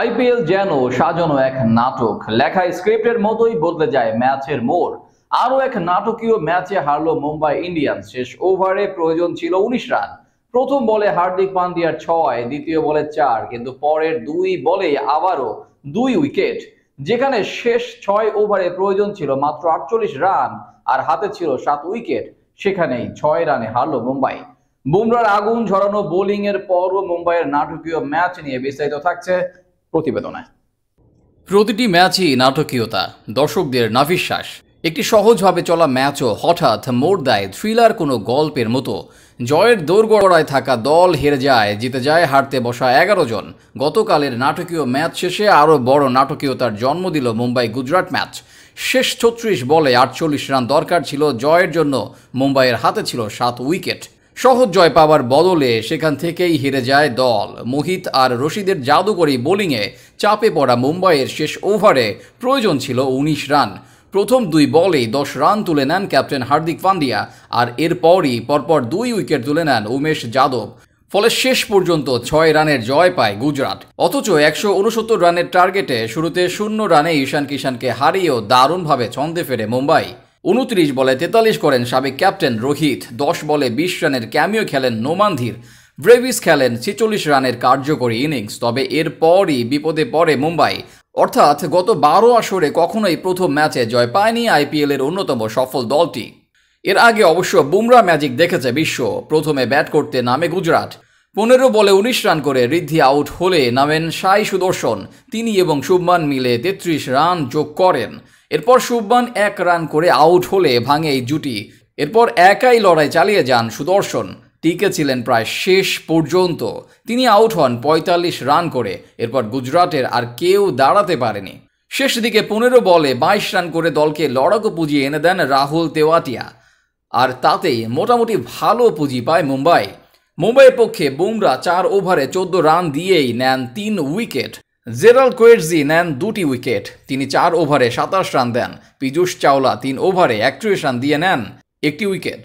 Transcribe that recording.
IPL যেন সাজানো এক নাটক, লেখা স্ক্রিপ্টের মতোই বদলে যায় ম্যাচের মোড়। আরো এক নাটকীয় ম্যাচে হারলো মুম্বাই ইন্ডিয়ান্স। শেষ ওভারে প্রয়োজন ছিল ১৯ রান। প্রথম বলে হার্দিক পান্ডিয়ার ৬, দ্বিতীয় বলে ৪, কিন্তু পরের ২ বলে আবারও ২ উইকেট। যেখানে শেষ ৬ ওভারে প্রয়োজন ছিল মাত্র ৪৮ রান আর হাতে ছিল ৭ উইকেট, সেখানেই ৬ রানে হারলো মুম্বাই। বুমরার আগুন ঝরানো বোলিং এর পরও মুম্বাইয়ের নাটকীয় ম্যাচ নিয়ে বিস্তারিত থাকছে প্রতিবেদনে। প্রতিটি ম্যাচই নাটকীয়তা, দর্শকদের নাভিশ্বাস। একটি সহজভাবে চলা ম্যাচও হঠাৎ মোড় দেয় থ্রিলার কোনো গল্পের মতো। জয়ের দোরগোড়ায় থাকা দল হেরে যায়, জিতে যায় হারতে বসা ১১ জন। গতকালের নাটকীয় ম্যাচ শেষে আরও বড় নাটকীয়তার জন্ম দিল মুম্বাই গুজরাট ম্যাচ। শেষ ৩৬ বলে ৪৮ রান দরকার ছিল জয়ের জন্য। মুম্বাইয়ের হাতে ছিল ৭ উইকেট। সহজ জয় পাওয়ার বদলে সেখান থেকেই হেরে যায় দল। মোহিত আর রশিদের জাদুকরী বোলিংয়ে চাপে পড়া মুম্বাইয়ের শেষ ওভারে প্রয়োজন ছিল ১৯ রান। প্রথম ২ বলেই ১০ রান তুলে নেন ক্যাপ্টেন হার্দিক পান্ডিয়া, আর এরপরই পরপর ২ উইকেট তুলে নেন উমেশ যাদব। ফলে শেষ পর্যন্ত ৬ রানের জয় পায় গুজরাট। অথচ ১৬৯ রানের টার্গেটে শুরুতে ০ রানে ঈশান কিষানকে হারিয়েও দারুণভাবে ছন্দে ফেরে মুম্বাই। ২৯ বলে ৪৩ করেন সাবেক ক্যাপ্টেন রোহিত। ১০ বলে ২০ রানের ক্যামিও খেলেন নোমান ধীর। ব্রেভিস খেলেন ৪৬ রানের কার্যকরী ইনিংস। তবে এরপরই বিপদে পড়ে মুম্বাই। অর্থাৎ গত ১২ আসরে কখনোই প্রথম ম্যাচে জয় পায়নি আইপিএলের অন্যতম সফল দলটি। এর আগে অবশ্য বুমরা ম্যাজিক দেখেছে বিশ্ব। প্রথমে ব্যাট করতে নামে গুজরাট। ১৫ বলে ১৯ রান করে ঋদ্ধি আউট হলে নামেন সাই সুদর্শন। তিনি এবং শুভমান মিলে ৩৩ রান যোগ করেন। এরপর শুভমান ১ রান করে আউট হলে ভাঙে এই জুটি। এরপর একাই লড়াই চালিয়ে যান সুদর্শন। টিকে ছিলেন প্রায় শেষ পর্যন্ত। তিনি আউট হন ৪৫ রান করে। এরপর গুজরাটের আর কেউ দাঁড়াতে পারেনি। শেষ দিকে ১৫ বলে ২২ রান করে দলকে লড়াকু পুঁজি এনে দেন রাহুল তেওয়াটিয়া। আর তাতেই মোটামুটি ভালো পুঁজি পায় মুম্বাই। মুম্বাইয়ের পক্ষে বুমরা ৪ ওভারে ১৪ রান দিয়েই নেন ৩ উইকেট। জেরাল্ড কোয়েটজি নেন ২টি উইকেট। তিনি ৪ ওভারে ২৭ রান দেন। পীযূষ চাওলা ৩ ওভারে ৩১ রান দিয়ে নেন ১টি উইকেট।